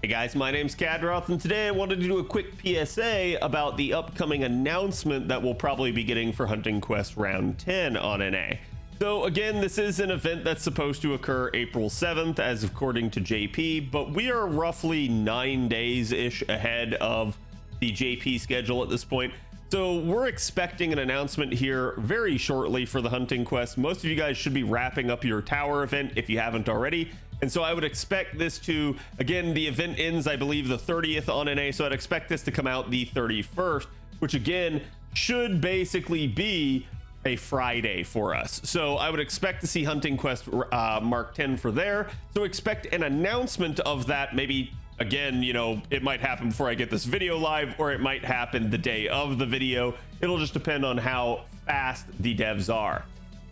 Hey guys, my name's Khadroth, and today I wanted to do a quick PSA about the upcoming announcement that we'll probably be getting for Hunting Quest Round 10 on NA. So again, this is an event that's supposed to occur April 7th, as according to JP, but we are roughly 9 days-ish ahead of the JP schedule at this point. So we're expecting an announcement here very shortly for the Hunting Quest. Most of you guys should be wrapping up your tower event if you haven't already. And so I would expect this to, again, the event ends, I believe, the 30th on NA. So I'd expect this to come out the 31st, which again, should basically be a Friday for us. So I would expect to see Hunting Quest Mark 10 for there. So expect an announcement of that. Maybe, again, you know, it might happen before I get this video live, or it might happen the day of the video. It'll just depend on how fast the devs are.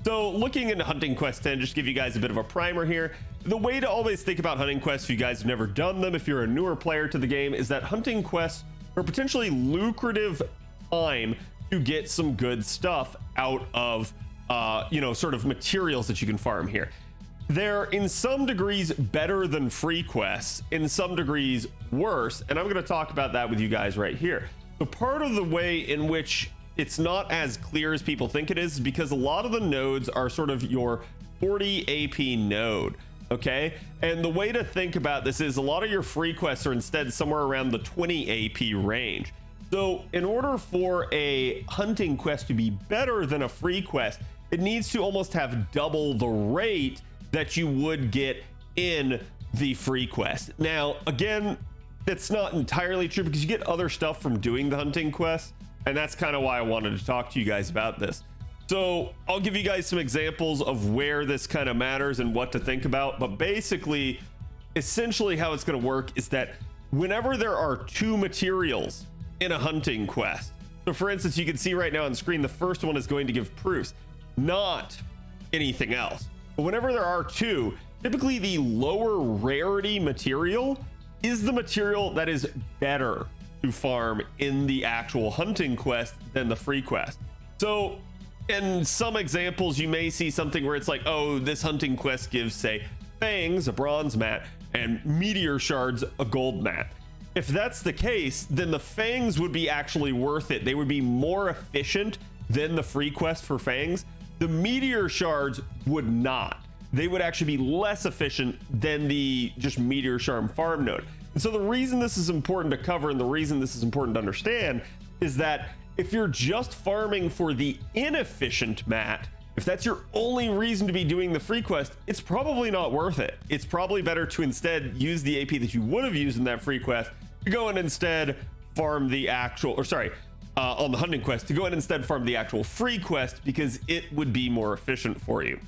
So looking into Hunting Quest 10, just give you guys a bit of a primer here. The way to always think about Hunting Quests, if you guys have never done them, if you're a newer player to the game, is that Hunting Quests are potentially lucrative time to get some good stuff out of, you know, sort of materials that you can farm here. They're in some degrees better than free quests, in some degrees worse, and I'm going to talk about that with you guys right here. So part of the way in which it's not as clear as people think it is because a lot of the nodes are sort of your 40 AP node. Okay, and the way to think about this is a lot of your free quests are instead somewhere around the 20 AP range. So in order for a hunting quest to be better than a free quest, it needs to almost have double the rate that you would get in the free quest. Now, again, that's not entirely true because you get other stuff from doing the hunting quest, and that's kind of why I wanted to talk to you guys about this. So I'll give you guys some examples of where this kind of matters and what to think about. But basically, essentially how it's going to work is that whenever there are two materials in a hunting quest, so for instance, you can see right now on screen, the first one is going to give proofs, not anything else. But whenever there are two, typically the lower rarity material is the material that is better to farm in the actual hunting quest than the free quest. So in some examples, you may see something where it's like, oh, this hunting quest gives, say, Fangs, a bronze mat, and meteor shards, a gold mat. If that's the case, then the Fangs would be actually worth it. They would be more efficient than the free quest for Fangs. The meteor shards would not. They would actually be less efficient than the just meteor shard farm node. And so the reason this is important to cover and the reason this is important to understand is that if you're just farming for the inefficient mat, if that's your only reason to be doing the free quest, it's probably not worth it. It's probably better to instead use the AP that you would have used in that free quest to go and instead farm the actual, or sorry, on the hunting quest, to go and instead farm the actual free quest because it would be more efficient for you.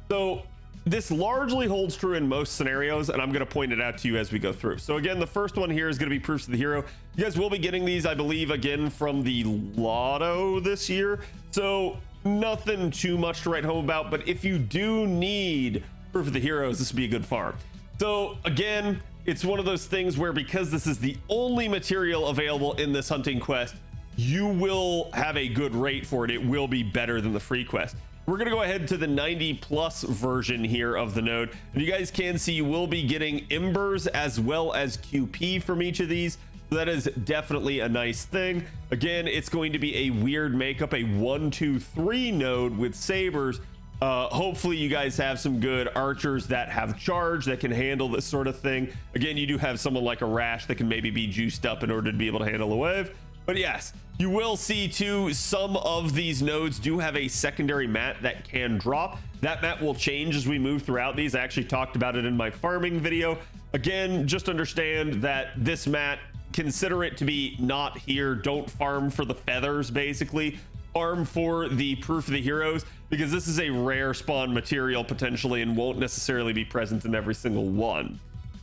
So this largely holds true in most scenarios, and I'm going to point it out to you as we go through. So again, the first one here is going to be proofs of the hero. You guys will be getting these, I believe, again from the lotto this year. So nothing too much to write home about, but if you do need proof of the heroes, this would be a good farm. So again, it's one of those things where because this is the only material available in this hunting quest, you will have a good rate for it. It will be better than the free quest. We're going to go ahead to the 90 plus version here of the node. And you guys can see you will be getting embers as well as QP from each of these. So that is definitely a nice thing. Again, it's going to be a weird makeup, a 1, 2, 3 node with sabers. Hopefully you guys have some good archers that have charge that can handle this sort of thing. Again, you do have someone like a Rash that can maybe be juiced up in order to be able to handle a wave. But yes, you will see too, some of these nodes do have a secondary mat that can drop. That mat will change as we move throughout these. I actually talked about it in my farming video. Again, just understand that this mat, consider it to be not here. Don't farm for the feathers, basically. Farm for the proof of the heroes, because this is a rare spawn material potentially and won't necessarily be present in every single one.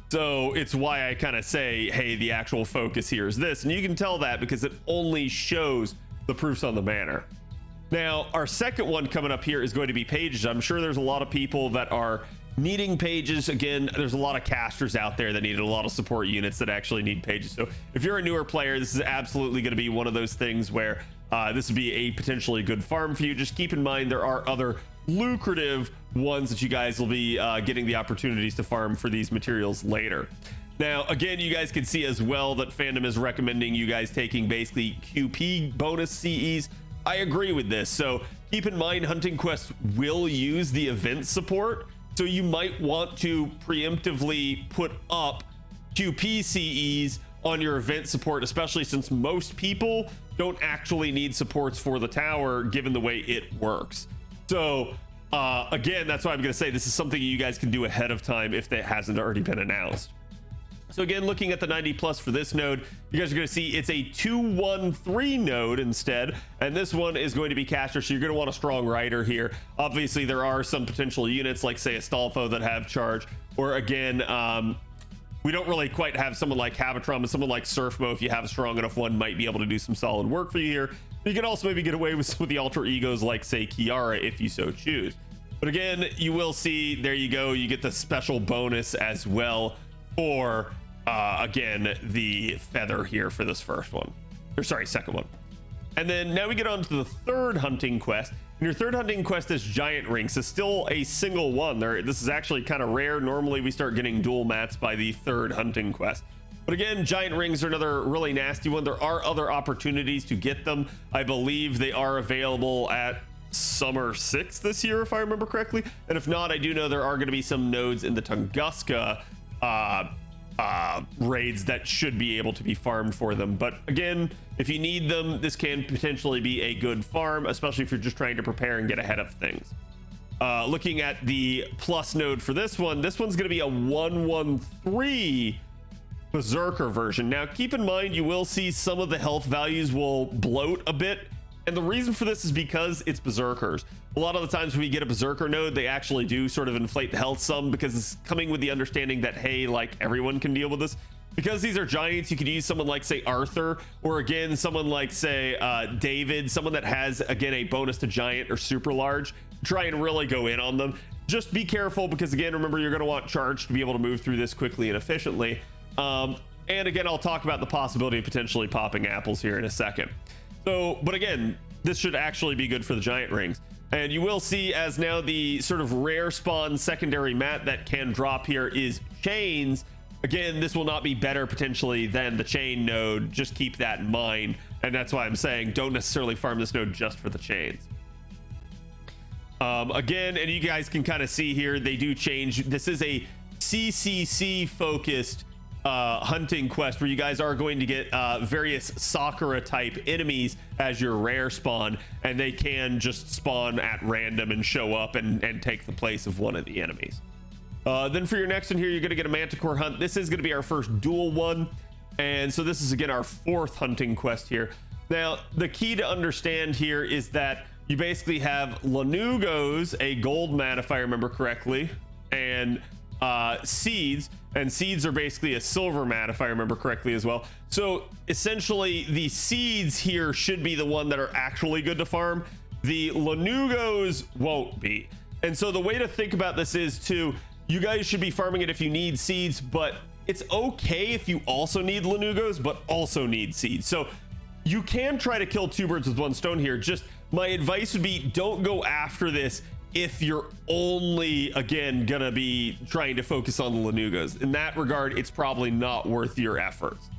So it's why I kind of say, hey, the actual focus here is this. And you can tell that because it only shows the proofs on the banner. Now, our second one coming up here is going to be pages. I'm sure there's a lot of people that are needing pages. Again, there's a lot of casters out there that need a lot of support units that actually need pages. So if you're a newer player, this is absolutely going to be one of those things where this would be a potentially good farm for you. Just keep in mind there are other lucrative ones that you guys will be getting the opportunities to farm for these materials later. Now, again, you guys can see as well that Fandom is recommending you guys taking basically QP bonus CEs. I agree with this. So keep in mind, Hunting Quest will use the event support. So you might want to preemptively put up QP CEs on your event support, especially since most people don't actually need supports for the tower, given the way it works. So again, that's why I'm going to say this is something you guys can do ahead of time if it hasn't already been announced. So again, looking at the 90 plus for this node, you guys are going to see it's a 213 node instead, and this one is going to be caster, so you're going to want a strong rider here. Obviously, there are some potential units like, say, Astolfo that have charge, or again, we don't really quite have someone like Khadroth, but someone like Surfmo, if you have a strong enough one, might be able to do some solid work for you here. You can also maybe get away with some of the alter egos like, say, Kiara, if you so choose. But again, you will see, there you go, you get the special bonus as well for again, the feather here for this first one, or sorry, second one. And then now we get on to the third hunting quest, and your third hunting quest is giant rings. So still a single one there. This is actually kind of rare. Normally we start getting dual mats by the third hunting quest, but again, giant rings are another really nasty one. There are other opportunities to get them. I believe they are available at Summer 6 this year, if I remember correctly, and if not, I do know there are going to be some nodes in the Tunguska raids that should be able to be farmed for them. But again, if you need them, this can potentially be a good farm, especially if you're just trying to prepare and get ahead of things. Looking at the plus node for this one's going to be a 113 Berserker version. Now keep in mind, you will see some of the health values will bloat a bit, and the reason for this is because it's Berserkers. A lot of the times when we get a Berserker node, they actually do sort of inflate the health some, because it's coming with the understanding that, hey, like, everyone can deal with this. Because these are giants, you could use someone like, say, Arthur, or again, someone like, say, David, someone that has, again, a bonus to giant or super large. Try and really go in on them. Just be careful, because again, remember, you're going to want charge to be able to move through this quickly and efficiently. And again, I'll talk about the possibility of potentially popping apples here in a second. So, but again, this should actually be good for the giant rings. And you will see, as now the sort of rare spawn secondary mat that can drop here is chains. Again, this will not be better potentially than the chain node. Just keep that in mind. And that's why I'm saying don't necessarily farm this node just for the chains. Again, and you guys can kind of see here, they do change. This is a CCC focused hunting quest where you guys are going to get various Sakura type enemies as your rare spawn, and they can just spawn at random and show up and take the place of one of the enemies. Then for your next one here, you're going to get a Manticore hunt. This is going to be our first dual one, and so this is again our fourth hunting quest here. Now the key to understand here is that you basically have Lanugos, a gold mat if I remember correctly, and seeds, and seeds are basically a silver mat if I remember correctly as well. So essentially the seeds here should be the one that are actually good to farm. The Lanugos won't be. And so the way to think about this is you guys should be farming it if you need seeds, but it's okay if you also need Lanugos but also need seeds. So you can try to kill two birds with one stone here. Just my advice would be, don't go after this if you're only, again, gonna be trying to focus on the Lanugos. In that regard, it's probably not worth your efforts.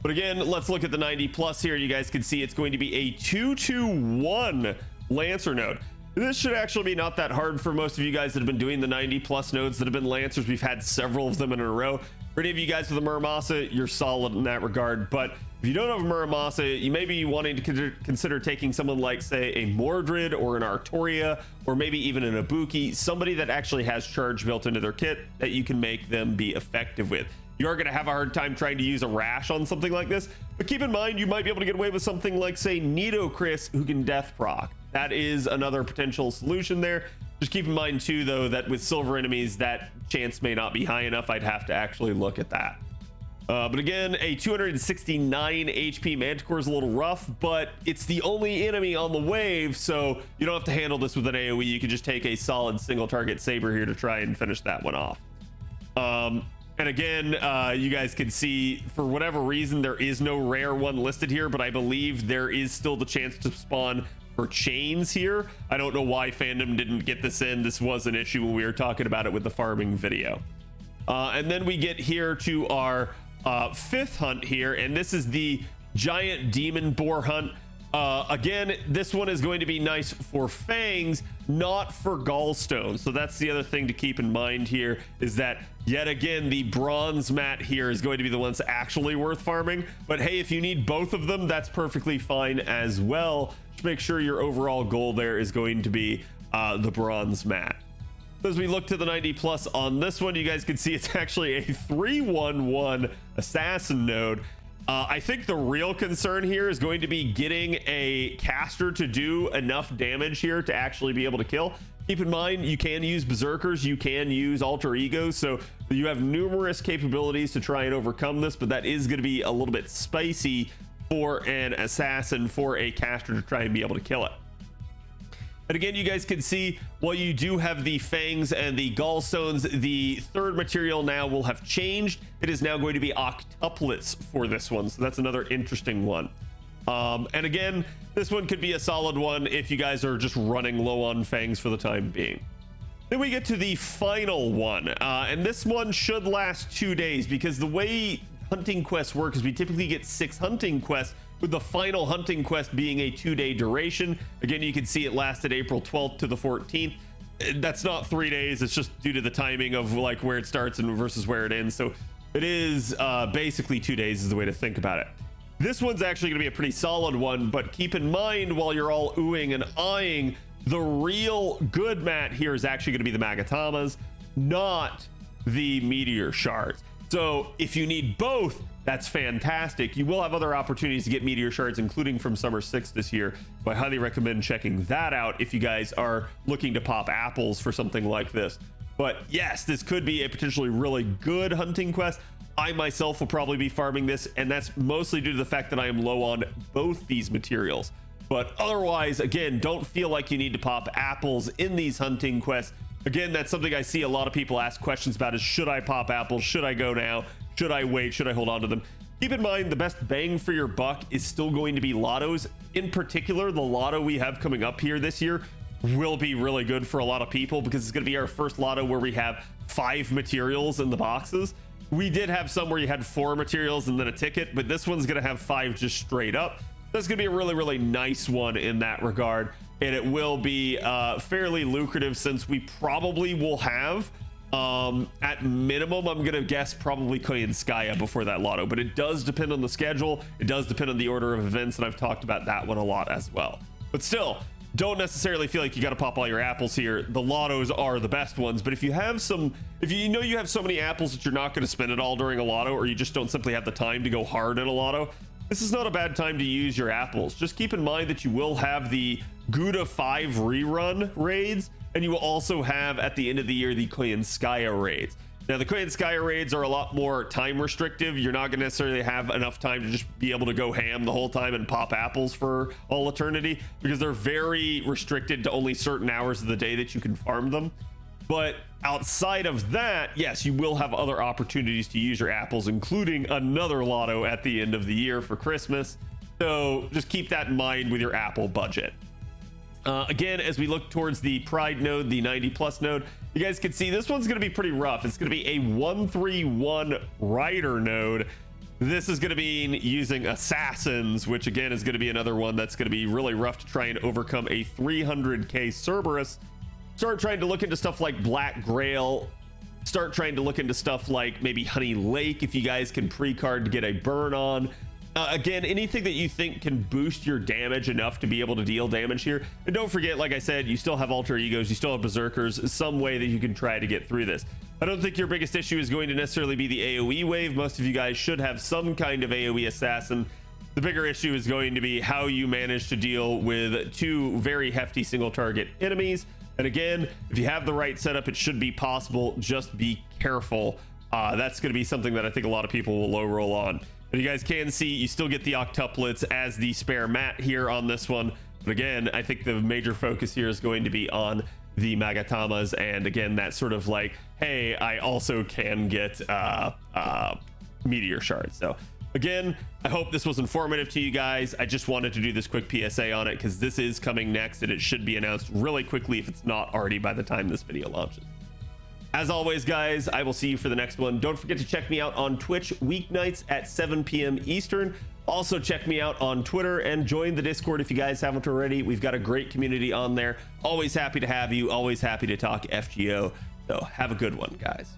But again, let's look at the 90 plus here. You guys can see it's going to be a 221 Lancer node. This should actually be not that hard for most of you guys that have been doing the 90 plus nodes that have been Lancers. We've had several of them in a row. For any of you guys with a Muramasa, you're solid in that regard. But if you don't have a Muramasa, you may be wanting to consider taking someone like, say, a Mordred or an Artoria, or maybe even an Ibuki, somebody that actually has charge built into their kit that you can make them be effective with. You are going to have a hard time trying to use a rash on something like this, but keep in mind you might be able to get away with something like, say, Nidochris, who can death proc. That is another potential solution there. Just keep in mind too, though, that with silver enemies that chance may not be high enough. I'd have to actually look at that. But again, a 269 HP Manticore is a little rough, but it's the only enemy on the wave, so you don't have to handle this with an AoE. You can just take a solid single target saber here to try and finish that one off. And again, you guys can see, for whatever reason, there is no rare one listed here, but I believe there is still the chance to spawn for chains here. I don't know why Fandom didn't get this in. This was an issue when we were talking about it with the farming video. And then we get here to our fifth hunt here, and this is the giant demon boar hunt. Again, this one is going to be nice for fangs, not for gallstones. So that's the other thing to keep in mind here, is that yet again the bronze mat here is going to be the one that's actually worth farming. But hey, if you need both of them, that's perfectly fine as well. Just make sure your overall goal there is going to be the bronze mat. So as we look to the 90 plus on this one, you guys can see it's actually a 311 assassin node. I think the real concern here is going to be getting a caster to do enough damage here to actually be able to kill. Keep in mind, you can use berserkers, you can use alter egos, so you have numerous capabilities to try and overcome this, but that is going to be a little bit spicy for an assassin, for a caster to try and be able to kill it. And again, you guys can see, while you do have the fangs and the gallstones, the third material now will have changed. It is now going to be octuplets for this one, so that's another interesting one. And again, this one could be a solid one if you guys are just running low on fangs for the time being. Then we get to the final one, and this one should last 2 days, because the way hunting quests work is we typically get 6 hunting quests, with the final hunting quest being a 2-day duration. Again, you can see it lasted April 12th to the 14th. That's not 3 days, it's just due to the timing of like where it starts and versus where it ends. So it is basically 2 days is the way to think about it. This one's actually going to be a pretty solid one, but keep in mind, while you're all oohing and eyeing, the real good mat here is actually going to be the magatamas, not the meteor shards. So if you need both, that's fantastic. You will have other opportunities to get meteor shards, including from Summer 6 this year. So I highly recommend checking that out if you guys are looking to pop apples for something like this. But yes, this could be a potentially really good hunting quest. I myself will probably be farming this, and that's mostly due to the fact that I am low on both these materials. But otherwise, again, don't feel like you need to pop apples in these hunting quests. Again, that's something I see a lot of people ask questions about, is should I pop apples? Should I go now? Should I wait? Should I hold on to them? Keep in mind, the best bang for your buck is still going to be lottos. In particular, the lotto we have coming up here this year will be really good for a lot of people, because it's going to be our first lotto where we have 5 materials in the boxes. We did have some where you had 4 materials and then a ticket, but this one's going to have 5 just straight up. That's going to be a really, really nice one in that regard. And it will be fairly lucrative, since we probably will have, at minimum, I'm gonna guess probably Koyanskaya before that lotto, but it does depend on the schedule. It does depend on the order of events, and I've talked about that one a lot as well. But still, don't necessarily feel like you got to pop all your apples here. The lottos are the best ones, but if you have some, if you know you have so many apples that you're not going to spend it all during a lotto, or you just don't simply have the time to go hard in a lotto, this is not a bad time to use your apples. Just keep in mind that you will have the Gouda 5 rerun raids, and you will also have at the end of the year the Koyanskaya raids. Now the Koyanskaya raids are a lot more time restrictive. You're not going to necessarily have enough time to just be able to go ham the whole time and pop apples for all eternity, because they're very restricted to only certain hours of the day that you can farm them. But outside of that, yes, you will have other opportunities to use your apples, including another lotto at the end of the year for Christmas. So just keep that in mind with your apple budget. Again, as we look towards the Pride node, the 90 plus node, you guys can see this one's going to be pretty rough. It's going to be a 131 rider node. This is going to be using assassins, which again is going to be another one that's going to be really rough to try and overcome a 300k Cerberus. Start trying to look into stuff like Black Grail. Start trying to look into stuff like maybe Honey Lake if you guys can pre-card to get a burn on. Again, anything that you think can boost your damage enough to be able to deal damage here. And don't forget, like I said, you still have alter egos, you still have berserkers, some way that you can try to get through this. I don't think your biggest issue is going to necessarily be the AoE wave. Most of you guys should have some kind of AoE assassin. The bigger issue is going to be how you manage to deal with 2 very hefty single target enemies. And again, if you have the right setup, it should be possible. Just be careful. That's going to be something that I think a lot of people will low roll on. And you guys can see you still get the octuplets as the spare mat here on this one. But again, I think the major focus here is going to be on the magatamas. And again, that sort of like, hey, I also can get meteor shards. So again, I hope this was informative to you guys. I just wanted to do this quick PSA on it because this is coming next and it should be announced really quickly if it's not already by the time this video launches. As always, guys, I will see you for the next one. Don't forget to check me out on Twitch weeknights at 7 p.m. Eastern. Also, check me out on Twitter and join the Discord if you guys haven't already. We've got a great community on there. Always happy to have you. Always happy to talk FGO. So have a good one, guys.